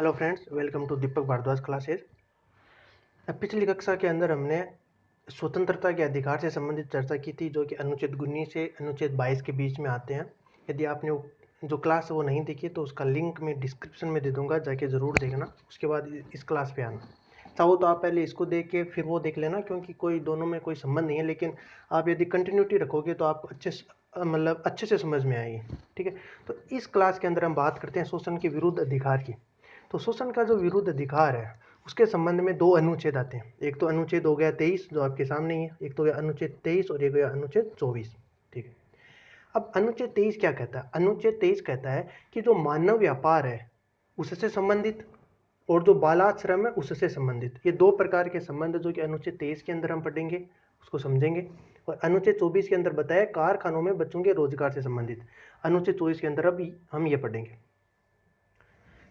Hello friends, welcome to Deepak Bhardwaj classes. पिछली कक्षा के अंदर हमने स्वतंत्रता के अधिकार से संबंधित चर्चा की थी, जो कि अनुच्छेद 19 से अनुच्छेद 22 के बीच में आते हैं। यदि आपने जो क्लास है वो नहीं देखी तो उसका लिंक मैं डिस्क्रिप्शन में दे दूंगा, जाके ज़रूर देखना। उसके बाद इस क्लास पे आना। चाहो तो आप पहले इसको देख के फिर वो देख लेना, क्योंकि कोई दोनों में कोई संबंध नहीं है, लेकिन आप यदि कंटिन्यूटी रखोगे तो आपको अच्छे से समझ में आएगी। ठीक है, तो इस क्लास के अंदर हम बात करते हैं शोषण के विरुद्ध अधिकार की। तो शोषण का जो विरुद्ध अधिकार है उसके संबंध में दो अनुच्छेद आते हैं। एक तो अनुच्छेद हो गया 23 जो आपके सामने ही है, एक तो गया अनुच्छेद 23 और एक गया अनुच्छेद 24। ठीक है, अब अनुच्छेद 23 क्या कहता है? अनुच्छेद 23 कहता है कि जो मानव व्यापार है उससे संबंधित और जो बालाश्रम है उससे संबंधित, ये दो प्रकार के संबंध जो कि अनुच्छेद 23 के अंदर हम पढ़ेंगे, उसको समझेंगे। और अनुच्छेद 24 के अंदर बताया कारखानों में बच्चों के रोजगार से संबंधित। अनुच्छेद 24 के अंदर अब हम ये पढ़ेंगे।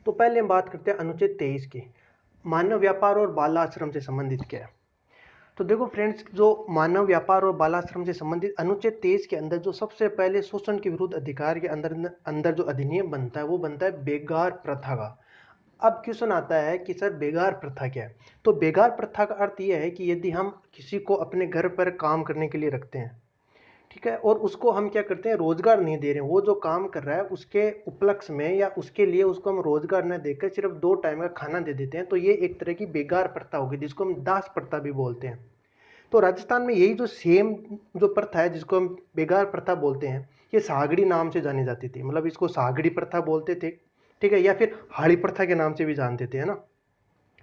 तो पहले हम बात करते हैं अनुच्छेद 23 की, मानव व्यापार और बाल आश्रम से संबंधित क्या है। तो देखो फ्रेंड्स, जो मानव व्यापार और बाल आश्रम से संबंधित अनुच्छेद 23 के अंदर जो सबसे पहले शोषण के विरुद्ध अधिकार के अंदर जो अधिनियम बनता है वो बनता है बेगार प्रथा का। अब क्वेश्चन आता है कि सर बेगार प्रथा क्या है? तो बेगार प्रथा का अर्थ यह है कि यदि हम किसी को अपने घर पर काम करने के लिए रखते हैं, ठीक है, और उसको हम क्या करते हैं, रोजगार नहीं दे रहे हैं, वो जो काम कर रहा है उसके उपलक्ष्य में या उसके लिए उसको हम रोजगार न देकर सिर्फ 2 टाइम का खाना दे देते हैं, तो ये एक तरह की बेगार प्रथा होगी, जिसको हम दास प्रथा भी बोलते हैं। तो राजस्थान में यही जो सेम जो प्रथा है जिसको हम बेगार प्रथा बोलते हैं, ये सागड़ी नाम से जानी जाती थी। मतलब इसको सागड़ी प्रथा बोलते थे, ठीक है, या फिर हाड़ी प्रथा के नाम से भी जानते थे, है ना।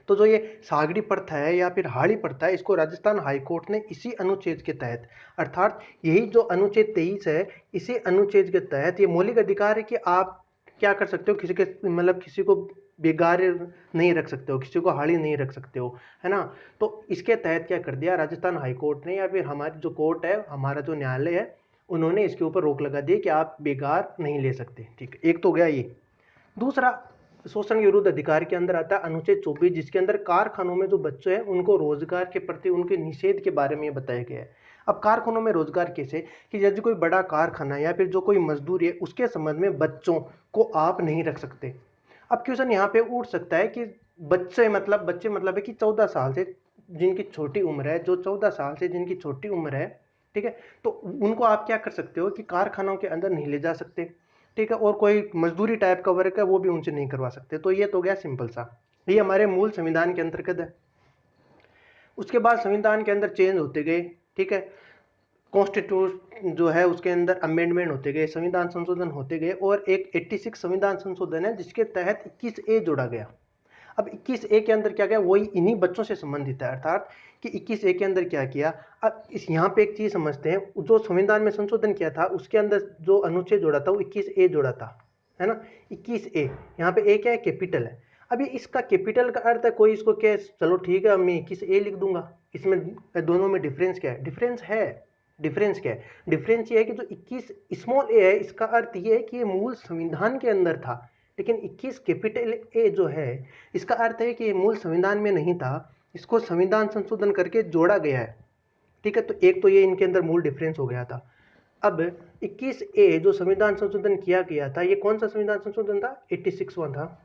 तो जो ये सागड़ी प्रथा है या फिर हाड़ी प्रथा है, इसको राजस्थान हाईकोर्ट ने इसी अनुच्छेद के तहत, अर्थात यही जो अनुच्छेद 23 है, इसी अनुच्छेद के तहत ये मौलिक अधिकार है कि आप क्या कर सकते हो, किसी को बेगार नहीं रख सकते हो, किसी को हाड़ी नहीं रख सकते हो, है ना। तो इसके तहत क्या कर दिया राजस्थान हाईकोर्ट ने, या फिर हमारी जो कोर्ट है, हमारा जो न्यायालय है, उन्होंने इसके ऊपर रोक लगा दी कि आप बेगार नहीं ले सकते। ठीक है, एक तो गया ये। दूसरा शोषण के विरुद्ध अधिकार के अंदर आता है अनुच्छेद 24, जिसके अंदर कारखानों में जो बच्चे हैं उनको रोजगार के प्रति उनके निषेध के बारे में ये बताया गया है। अब कारखानों में रोजगार कैसे, कि यदि कोई बड़ा कारखाना या फिर जो कोई मजदूरी है उसके संबंध में बच्चों को आप नहीं रख सकते। अब क्वेश्चन यहाँ पे उठ सकता है कि बच्चे मतलब है कि 14 साल से जिनकी छोटी उम्र है, जो 14 साल से जिनकी छोटी उम्र है, ठीक है, तो उनको आप क्या कर सकते हो कि कारखानों के अंदर नहीं ले जा सकते, ठीक है, और कोई मजदूरी टाइप का वर्क है वो भी उनसे नहीं करवा सकते। तो ये तो गया सिंपल सा, ये हमारे मूल संविधान के अंतर्गत है। उसके बाद संविधान के अंदर चेंज होते गए, ठीक है, कॉन्स्टिट्यूशन जो है उसके अंदर अमेंडमेंट होते गए, संविधान संशोधन होते गए, और एक 86 संविधान संशोधन है जिसके तहत 21A जोड़ा गया। अब 21A के अंदर क्या गया, वही इन्हीं बच्चों से संबंधित है, अर्थात कि 21A के अंदर क्या किया। अब इस यहाँ पे एक चीज समझते हैं, जो संविधान में संशोधन किया था उसके अंदर जो अनुच्छेद जोड़ा था वो 21A जोड़ा था, है ना। 21A, यहाँ पे A क्या है, कैपिटल है। अभी इसका कैपिटल का अर्थ है कोई इसको क्या, चलो ठीक है मैं 21A लिख दूंगा, इसमें दोनों में डिफरेंस क्या है? डिफरेंस क्या है? डिफरेंस ये है कि जो 21 स्मॉल ए है, इसका अर्थ ये है कि ये मूल संविधान के अंदर था, लेकिन 21 कैपिटल ए जो है इसका अर्थ है कि ये मूल संविधान में नहीं था, इसको संविधान संशोधन करके जोड़ा गया है। ठीक है, तो एक तो ये इनके अंदर मूल डिफरेंस हो गया था। अब 21A जो संविधान संशोधन किया गया था, ये कौन सा संविधान संशोधन था? 86वां था।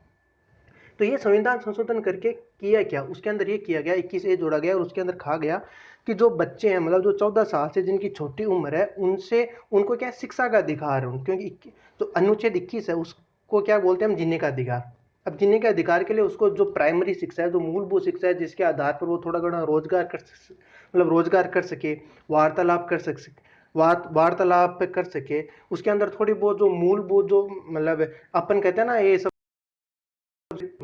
तो ये संविधान संशोधन करके किया क्या, उसके अंदर ये किया गया, 21A जोड़ा गया और उसके अंदर कहा गया कि जो बच्चे हैं, मतलब जो 14 साल से जिनकी छोटी उम्र है, उनसे उनको क्या शिक्षा का अधिकार है, क्योंकि जो अनुच्छेद 21 है उसको क्या बोलते हैं हम, जीने का अधिकार। अब जीने के अधिकार के लिए उसको जो प्राइमरी शिक्षा है, जो मूलभूत शिक्षा है, जिसके आधार पर वो थोड़ा घना रोजगार कर सके, वार्तालाप कर सके, उसके अंदर थोड़ी बहुत जो मूलभूत जो मतलब अपन कहते हैं ना, ये सब,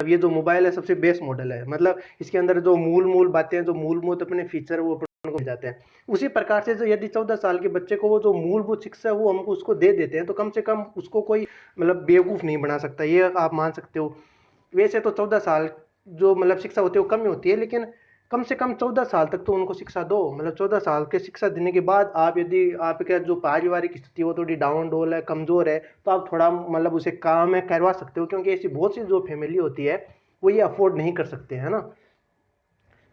ये जो मोबाइल है सबसे बेस्ट मॉडल है, मतलब इसके अंदर जो मूल बातें, जो मूलभूत अपने फीचर वो अपन को मिल जाते हैं। उसी प्रकार से जो यदि 14 साल के बच्चे को वो जो मूलभूत शिक्षा है वो हमको उसको दे देते हैं, तो कम से कम उसको कोई मतलब बेवकूफ नहीं बना सकता, ये आप मान सकते हो। वैसे तो 14 साल जो मतलब शिक्षा होती है वो कम ही होती है, लेकिन कम से कम 14 साल तक तो उनको शिक्षा दो। मतलब 14 साल के शिक्षा देने के बाद आप, यदि आपके जो पारिवारिक स्थिति वो थोड़ी डाउन डोल है, कमजोर है, तो आप थोड़ा मतलब उसे काम में करवा सकते हो, क्योंकि ऐसी बहुत सी जो फैमिली होती है वो ये अफोर्ड नहीं कर सकते, है ना।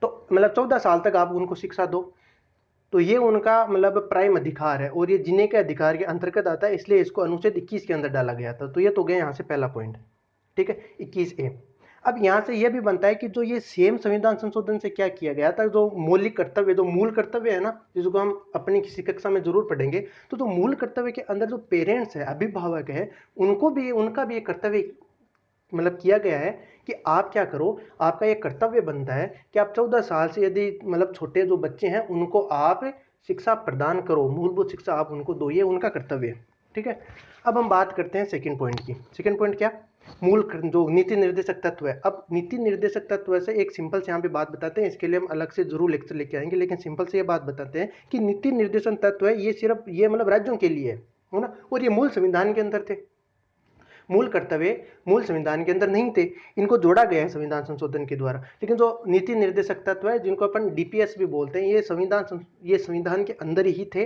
तो मतलब 14 साल तक आप उनको शिक्षा दो, तो ये उनका मतलब प्राइम अधिकार है और ये जीने के अधिकार के अंतर्गत आता है, इसलिए इसको अनुच्छेद 21 के अंदर डाला गया था। तो ये तो गया यहाँ से पहला पॉइंट, ठीक है, 21A। अब यहाँ से यह भी बनता है कि जो ये सेम संविधान संशोधन से क्या किया गया था, जो मौलिक कर्तव्य, जो मूल कर्तव्य है ना, जिसको हम अपनी किसी कक्षा में जरूर पढ़ेंगे, तो जो मूल कर्तव्य के अंदर जो पेरेंट्स है, अभिभावक है, उनका भी एक कर्तव्य मतलब किया गया है कि आप क्या करो, आपका एक कर्तव्य बनता है कि आप 14 साल से यदि मतलब छोटे जो बच्चे हैं उनको आप शिक्षा प्रदान करो, मूलभूत शिक्षा आप उनको दो, ये उनका कर्तव्य है। ठीक है, अब हम बात करते हैं सेकंड पॉइंट की। सेकंड पॉइंट क्या, जो नीति निर्देशक तत्व है। अब नीति निर्देशक तत्व से एक सिंपल से यहाँ पे बात बताते हैं, इसके लिए हम अलग से जरूर लेक्चर लेके आएंगे, लेकिन सिंपल से ये बात बताते हैं कि नीति निर्देशन तत्व है ये सिर्फ ये मतलब राज्यों के लिए है ना, और ये मूल संविधान के अंदर थे। मूल कर्तव्य मूल संविधान के अंदर नहीं थे, इनको जोड़ा गया है संविधान संशोधन के द्वारा। लेकिन जो नीति निर्देशक तत्व है, जिनको अपन डीपीएस भी बोलते हैं, ये संविधान के अंदर ही थे,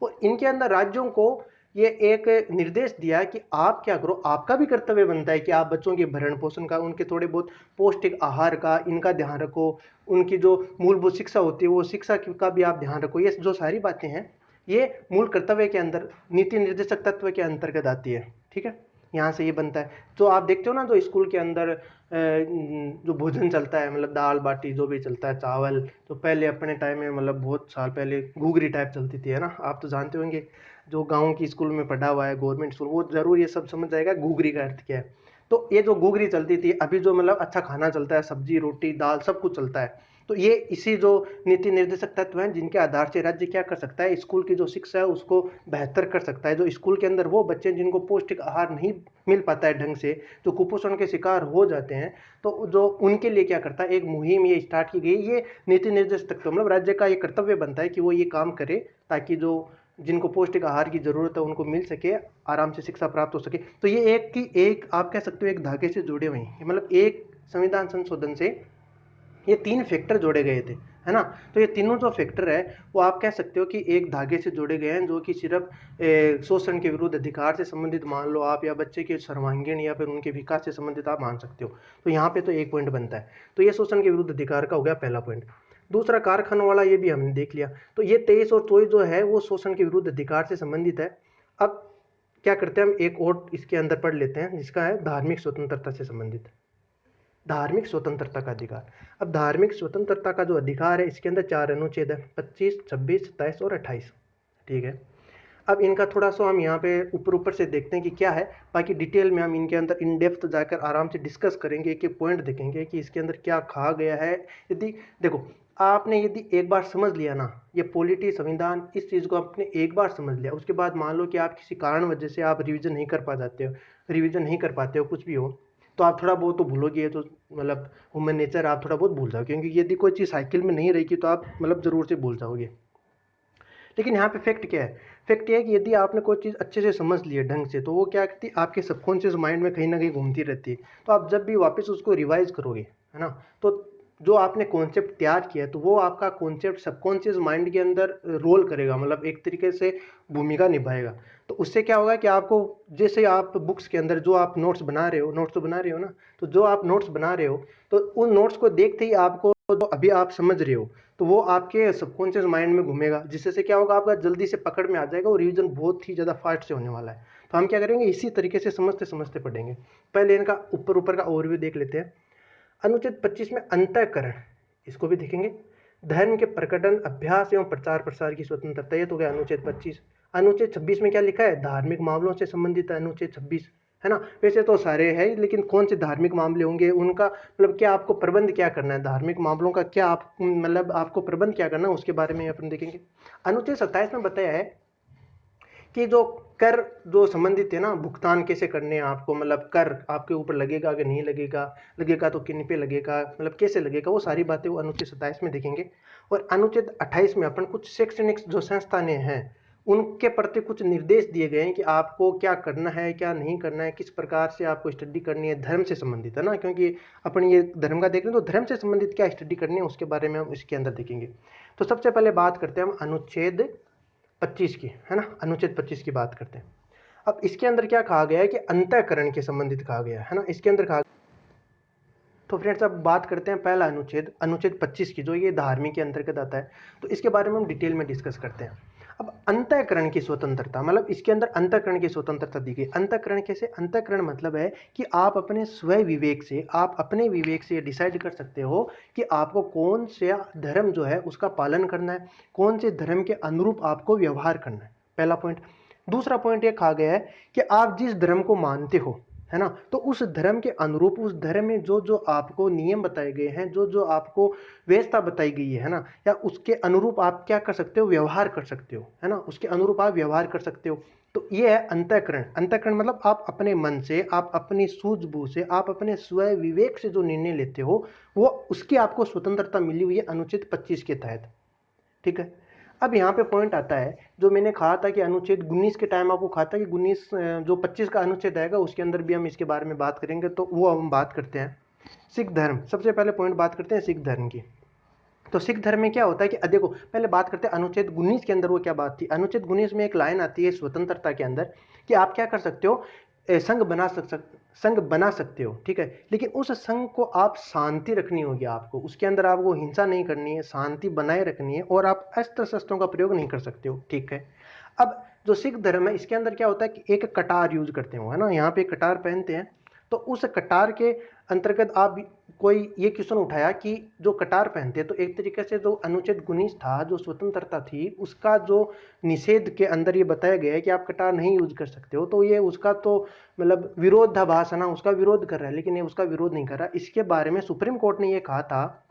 और इनके अंदर राज्यों को ये एक निर्देश दिया कि आप क्या करो, आपका भी कर्तव्य बनता है कि आप बच्चों के भरण पोषण का, उनके थोड़े बहुत पौष्टिक आहार का, इनका ध्यान रखो, उनकी जो मूलभूत शिक्षा होती है वो शिक्षा का भी आप ध्यान रखो। ये जो सारी बातें हैं ये मूल कर्तव्य के अंदर नीति निर्देशक तत्व के अंतर्गत आती है। ठीक है, यहाँ से ये बनता है। तो आप देखते हो ना, जो स्कूल के अंदर जो भोजन चलता है, मतलब दाल बाटी जो भी चलता है, चावल, तो पहले अपने टाइम में मतलब बहुत साल पहले घुघरी टाइप चलती थी, है ना, आप तो जानते होंगे, जो गांव की स्कूल में पढ़ा हुआ है गवर्नमेंट स्कूल, वो जरूर ये सब समझ जाएगा घुघरी का अर्थ क्या है। तो ये जो घुघरी चलती थी, अभी जो मतलब अच्छा खाना चलता है, सब्जी रोटी दाल सब कुछ चलता है, तो ये इसी जो नीति निर्देशक तत्व हैं जिनके आधार से राज्य क्या कर सकता है, स्कूल की जो शिक्षा है उसको बेहतर कर सकता है। जो स्कूल के अंदर वो बच्चे जिनको पौष्टिक आहार नहीं मिल पाता है ढंग से, जो कुपोषण के शिकार हो जाते हैं, तो जो उनके लिए क्या करता है, एक मुहिम ये स्टार्ट की गई। ये नीति निर्देशक तत्व मतलब राज्य का ये कर्तव्य बनता है कि वो ये काम करे, ताकि जो जिनको पौष्टिक आहार की जरूरत है उनको मिल सके, आराम से शिक्षा प्राप्त हो सके। तो ये एक आप कह सकते हो एक धागे से जुड़े हुए हैं, मतलब एक संविधान संशोधन से ये 3 फैक्टर जोड़े गए थे, है ना। तो ये तीनों जो फैक्टर है वो आप कह सकते हो कि एक धागे से जोड़े गए हैं, जो कि सिर्फ शोषण के विरुद्ध अधिकार से संबंधित मान लो आप, या बच्चे के सर्वांगीण या फिर उनके विकास से संबंधित आप मान सकते हो। तो यहाँ पे तो एक पॉइंट बनता है। तो ये शोषण के विरुद्ध अधिकार का हो गया पहला पॉइंट। दूसरा कारखानों वाला, ये भी हमने देख लिया। तो ये 23 और 24 जो है वो शोषण के विरुद्ध अधिकार से संबंधित है। अब क्या करते हैं, हम एक और इसके अंदर पढ़ लेते हैं, जिसका है धार्मिक स्वतंत्रता से संबंधित। धार्मिक स्वतंत्रता का अधिकार। अब धार्मिक स्वतंत्रता का जो अधिकार है, इसके अंदर 4 अनुच्छेद है, 25, 26, 27 और 28। ठीक है, अब इनका थोड़ा सा हम यहाँ पे ऊपर से देखते हैं कि क्या है, बाकी डिटेल में हम इनके अंदर इन डेप्थ जाकर आराम से डिस्कस करेंगे, एक एक पॉइंट देखेंगे कि इसके अंदर क्या कहा गया है। यदि देखो, आपने यदि एक बार समझ लिया ना ये पॉलिटी संविधान, इस चीज़ को आपने एक बार समझ लिया, उसके बाद मान लो कि आप किसी कारण वजह से आप रिवीजन नहीं कर पा जाते हो, रिवीजन नहीं कर पाते हो, कुछ भी हो, तो आप थोड़ा बहुत तो भूलोगे, तो मतलब ह्यूमन नेचर, आप थोड़ा बहुत भूल जाओगे, क्योंकि यदि कोई चीज़ साइकिल में नहीं रहेगी तो आप मतलब ज़रूर से भूल जाओगे। लेकिन यहाँ पे फैक्ट क्या है, फैक्ट ये है कि यदि आपने कोई चीज़ अच्छे से समझ ली है ढंग से, तो वो क्या करती है, आपके सबकॉन्शियस माइंड में कहीं ना कहीं घूमती रहती है। तो आप जब भी वापस उसको रिवाइज करोगे, है ना, तो जो आपने कॉन्सेप्ट तैयार किया है, तो वो आपका कॉन्सेप्ट सबकॉन्शियस माइंड के अंदर रोल करेगा, मतलब एक तरीके से भूमिका निभाएगा। तो उससे क्या होगा कि आपको, जैसे आप बुक्स के अंदर जो आप नोट्स बना रहे हो, नोट्स तो बना रहे हो ना, तो जो आप नोट्स बना रहे हो, तो उन नोट्स को देखते ही आपको जो अभी आप समझ रहे हो, तो वो आपके सबकॉन्शियस माइंड में घूमेगा, जिससे से क्या होगा, आपका जल्दी से पकड़ में आ जाएगा और रिवीजन बहुत ही ज़्यादा फास्ट से होने वाला है। तो हम क्या करेंगे, इसी तरीके से समझते समझते पढ़ेंगे। पहले इनका ऊपर का ओवरव्यू देख लेते हैं। अनुच्छेद 25 में अंतःकरण, इसको भी देखेंगे। धर्म के प्रकटन, अभ्यास एवं प्रचार प्रसार की स्वतंत्रता, ये तो गया अनुच्छेद 25। अनुच्छेद 26 में क्या लिखा है, धार्मिक मामलों से संबंधित है अनुच्छेद 26, है ना। वैसे तो सारे हैं, लेकिन कौन से धार्मिक मामले होंगे, उनका मतलब क्या आपको प्रबंध क्या करना है, धार्मिक मामलों का क्या आप मतलब आपको प्रबंध क्या करना है, उसके बारे में अपन देखेंगे। अनुच्छेद 27 में बताया है कि जो कर जो संबंधित है ना, भुगतान कैसे करने हैं आपको, मतलब कर आपके ऊपर लगेगा कि नहीं लगेगा, लगेगा तो किन पे लगेगा, मतलब कैसे लगेगा, वो सारी बातें वो अनुच्छेद 27 में देखेंगे। और अनुच्छेद 28 में अपन कुछ शैक्षणिक जो संस्थानें हैं उनके प्रति कुछ निर्देश दिए गए हैं कि आपको क्या करना है, क्या नहीं करना है, किस प्रकार से आपको स्टडी करनी है, धर्म से संबंधित, है ना, क्योंकि अपन ये धर्म का देख रहे हैं, तो धर्म से संबंधित क्या स्टडी करनी है उसके बारे में हम इसके अंदर देखेंगे। तो सबसे पहले बात करते हैं हम अनुच्छेद 25 की, है ना, अनुच्छेद 25 की बात करते हैं। अब इसके अंदर क्या कहा गया है कि अंतःकरण के संबंधित कहा गया है ना, इसके अंदर कहा। तो फ्रेंड्स अब बात करते हैं पहला अनुच्छेद, अनुच्छेद 25 की, जो ये धार्मिक के अंतर्गत आता है। तो इसके बारे में हम डिटेल में डिस्कस करते हैं। अब अंतःकरण की स्वतंत्रता, मतलब इसके अंदर अंतःकरण की स्वतंत्रता दी गई। अंतःकरण कैसे? अंतःकरण मतलब है कि आप अपने स्वयं विवेक से, आप अपने विवेक से डिसाइड कर सकते हो कि आपको कौन सा धर्म जो है उसका पालन करना है, कौन से धर्म के अनुरूप आपको व्यवहार करना है, पहला पॉइंट। दूसरा पॉइंट ये कहा गया है कि आप जिस धर्म को मानते हो, है ना, तो उस धर्म के अनुरूप, उस धर्म में जो जो आपको नियम बताए गए हैं, जो जो आपको व्यवस्था बताई गई है ना, या उसके अनुरूप आप क्या कर सकते हो, व्यवहार कर सकते हो, है ना, उसके अनुरूप आप व्यवहार कर सकते हो। तो ये है अंतःकरण। अंतःकरण मतलब आप अपने मन से, आप अपनी सूझबूझ से, आप अपने स्वयं विवेक से जो निर्णय लेते हो, वो उसकी आपको स्वतंत्रता मिली हुई है अनुच्छेद 25 के तहत। ठीक है। अब यहाँ पे पॉइंट आता है, जो मैंने कहा था कि अनुच्छेद 19 के टाइम आपको कहा था कि 19 जो 25 का अनुच्छेद आएगा उसके अंदर भी हम इसके बारे में बात करेंगे, तो वो हम बात करते हैं। सिख धर्म, सबसे पहले पॉइंट बात करते हैं सिख धर्म की। तो सिख धर्म में क्या होता है कि देखो पहले बात करते हैं अनुच्छेद 19 के अंदर वो क्या बात थी। अनुच्छेद 19 में एक लाइन आती है स्वतंत्रता के अंदर कि आप क्या कर सकते हो, संघ बना सकते हो, ठीक है, लेकिन उस संघ को आप शांति रखनी होगी, आपको उसके अंदर आपको हिंसा नहीं करनी है, शांति बनाए रखनी है, और आप अस्त्र शस्त्रों का प्रयोग नहीं कर सकते हो, ठीक है। अब जो सिख धर्म है इसके अंदर क्या होता है कि एक कटार यूज करते हो, है ना, यहाँ पे कटार पहनते हैं। तो उस कटार के अंतर्गत आप कोई ये क्वेश्चन उठाया कि जो कटार पहनते हैं, तो एक तरीके से जो अनुच्छेद 19 था, जो स्वतंत्रता थी, उसका जो निषेध के अंदर ये बताया गया है कि आप कटार नहीं यूज कर सकते हो, तो ये उसका तो मतलब विरोधाभास है ना, उसका विरोध कर रहा है, लेकिन ये उसका विरोध नहीं कर रहा। इसके बारे में सुप्रीम कोर्ट ने ये कहा था,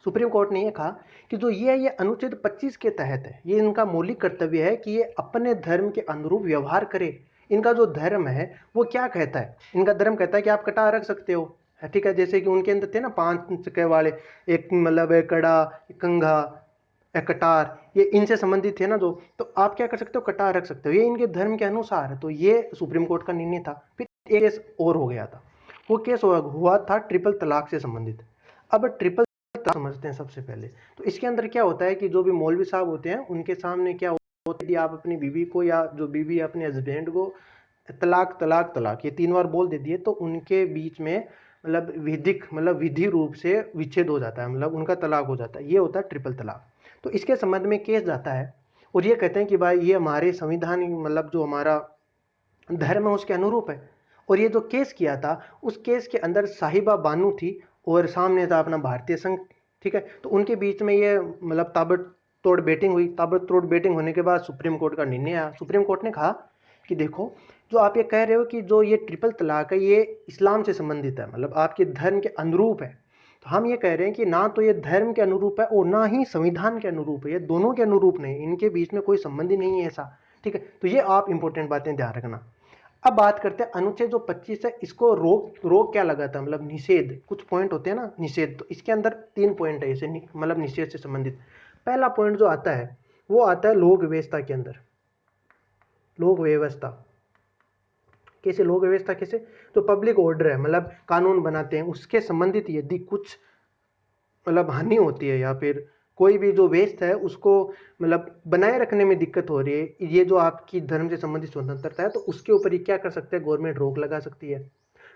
सुप्रीम कोर्ट ने यह कहा कि जो ये अनुच्छेद 25 के तहत है, ये इनका मौलिक कर्तव्य है कि ये अपने धर्म के अनुरूप व्यवहार करे। इनका जो धर्म है वो क्या कहता है, इनका धर्म कहता है कि आप कटार रख सकते हो, ठीक है, जैसे कि उनके अंदर थे ना 5 चक्के वाले, एक मतलब एक कड़ा, एक कंघा, एक कटार, ये इनसे संबंधित थे ना जो, तो आप क्या कर सकते हो, कटार रख सकते हो, ये इनके धर्म के अनुसार है। तो ये सुप्रीम कोर्ट का निर्णय था। फिर एक केस और हो गया था, वो केस हुआ था ट्रिपल तलाक से संबंधित। अब ट्रिपल समझते हैं सबसे पहले। तो इसके अंदर क्या होता है कि जो भी मौलवी साहब होते हैं उनके सामने क्या होता है, यदि आप अपनी बीवी को या जो बीवी अपने हस्बैंड को तलाक तलाक तलाक ये 3 बार बोल देती है, तो उनके बीच में मतलब विधि रूप से विच्छेद हो जाता है, मतलब उनका तलाक हो जाता है। ये होता है ट्रिपल तलाक। तो इसके संबंध में केस जाता है और ये कहते हैं कि भाई ये हमारे संविधान, मतलब जो हमारा धर्म है उसके अनुरूप है। और ये जो केस किया था, उस केस के अंदर साहिबा बानू थी और सामने था अपना भारतीय संघ, ठीक है। तो उनके बीच में ये मतलब ताबड़तोड़ बैटिंग हुई। ताबड़तोड़ बैटिंग होने के बाद सुप्रीम कोर्ट का निर्णय आया। सुप्रीम कोर्ट ने कहा कि देखो, जो आप ये कह रहे हो कि जो ये ट्रिपल तलाक है ये इस्लाम से संबंधित है, मतलब आपके धर्म के अनुरूप है, तो हम ये कह रहे हैं कि ना तो ये धर्म के अनुरूप है और ना ही संविधान के अनुरूप है, ये दोनों के अनुरूप नहीं, इनके बीच में कोई संबंध ही नहीं है ऐसा, ठीक है। तो ये आप इंपॉर्टेंट बातें ध्यान रखना। अब बात करते हैं अनुच्छेद जो 25 है, इसको रोक रोक क्या लगाता है, मतलब निषेध, कुछ पॉइंट होते हैं ना निषेध। तो इसके अंदर 3 पॉइंट है ऐसे, मतलब निषेध से संबंधित। पहला पॉइंट जो आता है वो आता है लोक व्यवस्था के अंदर। लोक व्यवस्था कैसे, लोक व्यवस्था कैसे, तो पब्लिक ऑर्डर है, मतलब कानून बनाते हैं, उसके संबंधित यदि कुछ मतलब हानि होती है या फिर कोई भी जो वेस्ट है उसको मतलब बनाए रखने में दिक्कत हो रही है, ये जो आपकी धर्म से संबंधित स्वतंत्रता है, तो उसके ऊपर ये क्या कर सकते हैं, गवर्नमेंट रोक लगा सकती है।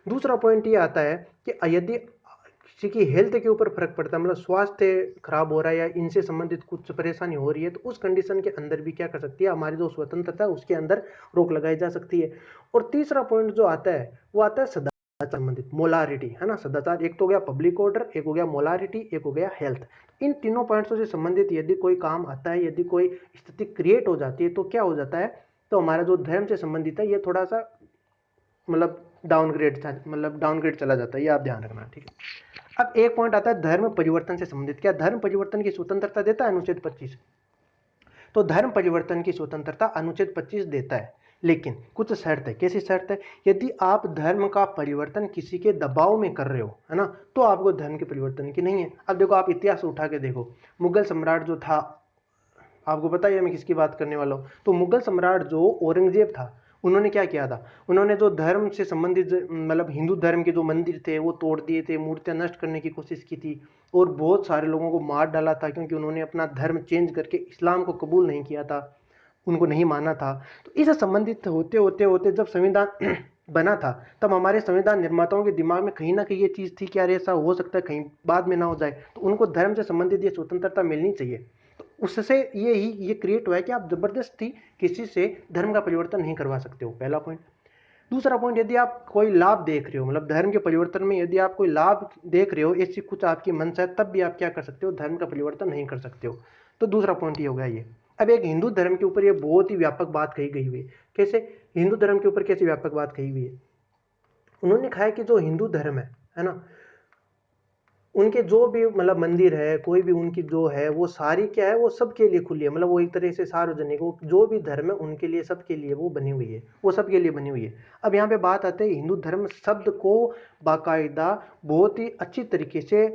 दूसरा पॉइंट ये आता है कि यदि किसी की हेल्थ के ऊपर फर्क पड़ता है, मतलब स्वास्थ्य खराब हो रहा है या इनसे संबंधित कुछ परेशानी हो रही है, तो उस कंडीशन के अंदर भी क्या कर सकती है, हमारी जो स्वतंत्रता है उसके अंदर रोक लगाई जा सकती है। और तीसरा पॉइंट जो आता है वो आता है सदाचार संबंधित, मोलारिटी, है ना, सदाचार। एक तो हो गया पब्लिक ऑर्डर, एक हो गया मोलारिटी, एक हो गया हेल्थ। इन तीनों पॉइंट्स से संबंधित यदि कोई काम आता है, यदि कोई स्थिति क्रिएट हो जाती है, तो क्या हो जाता है, तो हमारा जो धर्म से संबंधित है ये थोड़ा सा मतलब डाउनग्रेड चला जाता है, ये आप ध्यान रखना, ठीक है। अब एक पॉइंट आता है धर्म परिवर्तन से संबंधित। क्या धर्म परिवर्तन की स्वतंत्रता देता है अनुच्छेद 25? तो धर्म परिवर्तन की स्वतंत्रता अनुच्छेद 25 देता है, लेकिन कुछ शर्त है। कैसी शर्त है? यदि आप धर्म का परिवर्तन किसी के दबाव में कर रहे हो, है ना, तो आपको धर्म के परिवर्तन की नहीं है। अब देखो, आप इतिहास उठा के देखो, मुगल सम्राट जो था, आपको पता ही है मैं किसकी बात करने वाला हूँ। तो मुगल सम्राट जो औरंगजेब था, उन्होंने क्या किया था, उन्होंने जो धर्म से संबंधित मतलब हिंदू धर्म के जो मंदिर थे वो तोड़ दिए थे, मूर्तियां नष्ट करने की कोशिश की थी, और बहुत सारे लोगों को मार डाला था, क्योंकि उन्होंने अपना धर्म चेंज करके इस्लाम को कबूल नहीं किया था, उनको नहीं माना था। तो इससे संबंधित होते होते होते जब संविधान बना था, तब हमारे संविधान निर्माताओं के दिमाग में कहीं ना कहीं ये चीज़ थी कि यार ऐसा हो सकता है कहीं बाद में ना हो जाए, तो उनको धर्म से संबंधित ये स्वतंत्रता मिलनी चाहिए। उससे ये क्रिएट हुआ है कि आप जबरदस्ती किसी से धर्म का परिवर्तन नहीं करवा सकते हो, पहला पॉइंट। दूसरा पॉइंट, यदि आप कोई लाभ देख रहे हो, मतलब धर्म के परिवर्तन में यदि आप कोई लाभ देख रहे हो, ऐसी कुछ आपकी मंशा है, तब भी आप क्या कर सकते हो, धर्म का परिवर्तन नहीं कर सकते हो। तो दूसरा पॉइंट ये हो गया ये। अब एक हिंदू धर्म के ऊपर ये बहुत ही व्यापक बात कही गई हुई है। कैसे हिंदू धर्म के ऊपर कैसी व्यापक बात कही हुई है? उन्होंने कहा है कि जो हिंदू धर्म है ना, उनके जो भी मतलब मंदिर है, कोई भी उनकी जो है वो सारी क्या है, वो सबके लिए खुली है। मतलब वो एक तरह से सार्वजनिक, वो जो भी धर्म है उनके लिए, सबके लिए वो बनी हुई है, वो सबके लिए बनी हुई है। अब यहाँ पे बात आते हैं हिंदू धर्म शब्द को बाकायदा बहुत ही अच्छी तरीके से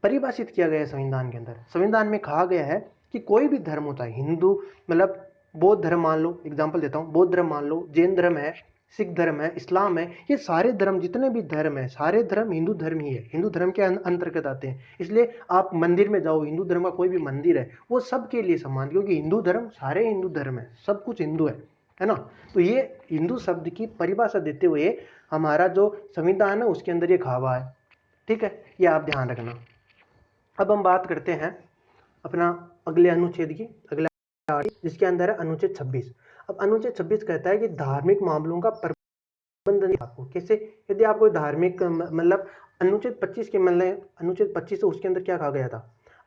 परिभाषित किया गया है संविधान के अंदर। संविधान में कहा गया है कि कोई भी धर्म होता है, हिंदू मतलब बौद्ध धर्म मान लो, एग्जाम्पल देता हूँ, बौद्ध धर्म मान लो, जैन धर्म है, सिख धर्म है, इस्लाम है, ये सारे धर्म, जितने भी धर्म है, सारे धर्म हिंदू धर्म ही है, हिंदू धर्म के अंतर्गत आते हैं। इसलिए आप मंदिर में जाओ, हिंदू धर्म का कोई भी मंदिर है, वो सबके लिए समान, क्योंकि हिंदू धर्म सारे हिंदू धर्म है, सब कुछ हिंदू है ना। तो ये हिंदू शब्द की परिभाषा देते हुए हमारा जो संविधान है उसके अंदर ये कहा हुआ है, ठीक है, ये आप ध्यान रखना। अब हम बात करते हैं अपना अगले अनुच्छेद की, अगला जिसके अंदर है अनुच्छेद 26। अब अनुच्छेद 26 कहता है कि धार्मिक मामलों का प्रबंधन आपको कैसे, यदि आप कोई धार्मिक मतलब अनुच्छेद 25 के मतलब अनुच्छेद 25 है, उसके अंदर क्या कहा गया था?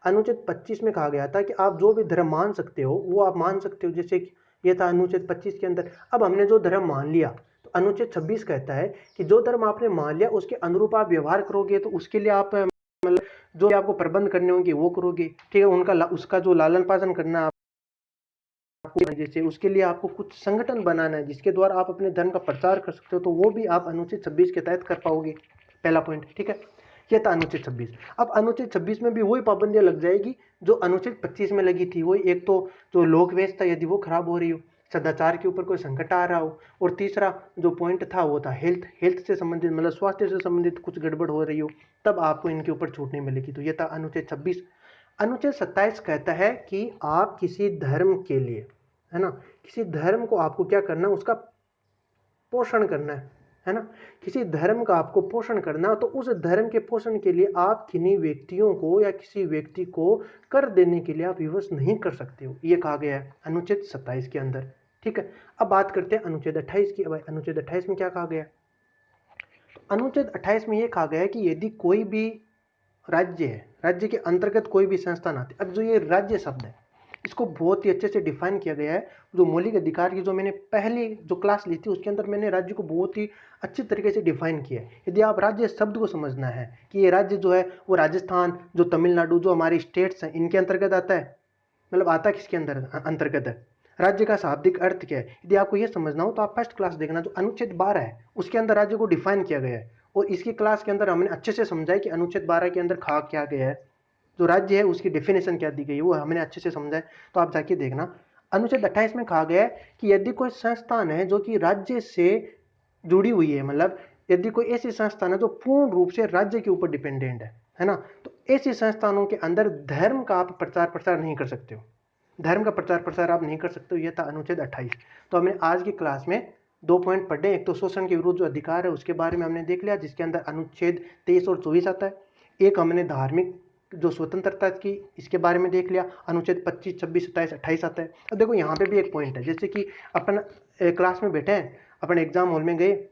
अनुच्छेद 25 में कहा गया था कि आप जो भी धर्म मान सकते हो वो आप मान सकते हो, जैसे ये था अनुच्छेद 25 के अंदर। अब हमने जो धर्म मान लिया, तो अनुच्छेद 26 कहता है कि जो धर्म आपने मान लिया उसके अनुरूप आप व्यवहार करोगे, तो उसके लिए आप मतलब जो आपको प्रबंध करने होंगे वो करोगे, ठीक है, उनका उसका जो लालन पालन करना है आपको, जैसे उसके लिए आपको कुछ संगठन बनाना है जिसके द्वारा आप अपने धर्म का प्रचार कर सकते हो, तो वो भी आप अनुच्छेद 26 के तहत कर पाओगे, पहला पॉइंट, ठीक है। ये था अनुच्छेद 26। अब अनुच्छेद 26 में भी वही पाबंदियां लग जाएगी जो अनुच्छेद 25 में लगी थी। वही, एक तो जो लोक व्यवस्था यदि वो खराब हो रही हो, सदाचार के ऊपर कोई संकट आ रहा हो, और तीसरा जो पॉइंट था वो था हेल्थ से संबंधित, मतलब स्वास्थ्य से संबंधित कुछ गड़बड़ हो रही हो, तब आपको इनके ऊपर छूट नहीं मिलेगी। तो ये था अनुच्छेद 26। अनुच्छेद 27 कहता है कि आप किसी धर्म के लिए, है ना, किसी धर्म को आपको क्या करना है, उसका पोषण करना है ना, किसी धर्म का आपको पोषण करना, तो उस धर्म के पोषण के लिए आप किन्हीं व्यक्तियों को या किसी व्यक्ति को कर देने के लिए आप विवश नहीं कर सकते हो, ये कहा गया है अनुच्छेद 27 के अंदर, ठीक है। अब बात करते हैं अनुच्छेद 28 की। अब अनुच्छेद 28 में क्या कहा गया? अनुच्छेद 28 में यह कहा गया है कि यदि कोई भी राज्य है, राज्य के अंतर्गत कोई भी संस्थान आते, अब जो ये राज्य शब्द है इसको बहुत ही अच्छे से डिफाइन किया गया है। जो मौलिक अधिकार की जो मैंने पहली जो क्लास ली थी उसके अंदर मैंने राज्य को बहुत ही अच्छी तरीके से डिफाइन किया है। यदि आप राज्य शब्द को समझना है कि ये राज्य जो है वो राजस्थान, जो तमिलनाडु, जो हमारी स्टेट्स हैं, इनके अंतर्गत आता है, मतलब आता किसके अंदर अंतर्गत है, राज्य का शाब्दिक अर्थ क्या है, यदि आपको यह समझना हो तो आप फर्स्ट क्लास देखना, जो अनुच्छेद 12 है उसके अंदर राज्य को डिफाइन किया गया है, और इसकी क्लास के अंदर हमने अच्छे से समझा है कि अनुच्छेद 12 के अंदर कहा क्या गया है, जो राज्य है उसकी डेफिनेशन क्या दी गई है वो हमने अच्छे से समझा है, तो आप जाके देखना। अनुच्छेद 28 में कहा गया है कि यदि कोई संस्थान है जो कि राज्य से जुड़ी हुई है, मतलब यदि कोई ऐसी संस्थान है जो पूर्ण रूप से राज्य के ऊपर डिपेंडेंट है ना, तो ऐसे संस्थानों के अंदर धर्म का आप प्रचार प्रसार नहीं कर सकते हो, धर्म का प्रचार प्रसार आप नहीं कर सकते हो। यह था अनुच्छेद 28। तो हमने आज की क्लास में 2 पॉइंट पढ़े। एक तो शोषण के विरुद्ध जो अधिकार है उसके बारे में हमने देख लिया, जिसके अंदर अनुच्छेद 23 और 24 आता है। एक हमने धार्मिक जो स्वतंत्रता की, इसके बारे में देख लिया, अनुच्छेद 25, 26, 27, 28 आता है। अब देखो यहाँ पे भी एक पॉइंट है, जैसे कि अपन क्लास में बैठे हैं, अपन एग्जाम हॉल में गए,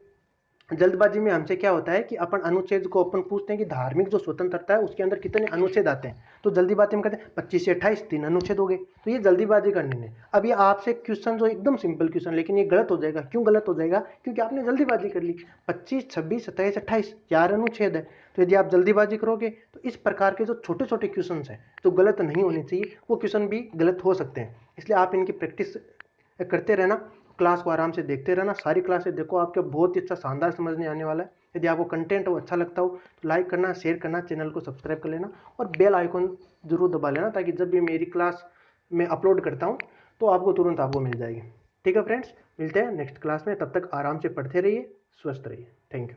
जल्दबाजी में हमसे क्या होता है कि अपन अनुच्छेद को अपन पूछते हैं कि धार्मिक जो स्वतंत्रता है उसके अंदर कितने अनुच्छेद आते हैं, तो जल्दीबाजी में कहते हैं 25 से 28, 3 अनुच्छेद हो गए, तो ये जल्दीबाजी करने ने। अब ये आपसे क्वेश्चन जो एकदम सिंपल क्वेश्चन, लेकिन ये गलत हो जाएगा। क्यों गलत हो जाएगा? क्योंकि आपने जल्दीबाजी कर ली। 25, 26, 27, 28 4 अनुच्छेद है, तो यदि आप जल्दीबाजी करोगे तो इस प्रकार के जो छोटे छोटे क्वेश्चन है जो गलत नहीं होने चाहिए, वो क्वेश्चन भी गलत हो सकते हैं। इसलिए आप इनकी प्रैक्टिस करते रहना, क्लास को आराम से देखते रहना, सारी क्लासेस देखो, आपके बहुत ही अच्छा शानदार समझने आने वाला है। यदि आपको कंटेंट वो अच्छा लगता हो तो लाइक करना, शेयर करना, चैनल को सब्सक्राइब कर लेना, और बेल आइकॉन जरूर दबा लेना, ताकि जब भी मेरी क्लास में अपलोड करता हूँ तो आपको तुरंत आपको मिल जाएगी। ठीक है फ्रेंड्स, मिलते हैं नेक्स्ट क्लास में, तब तक आराम से पढ़ते रहिए, स्वस्थ रहिए। Thank you.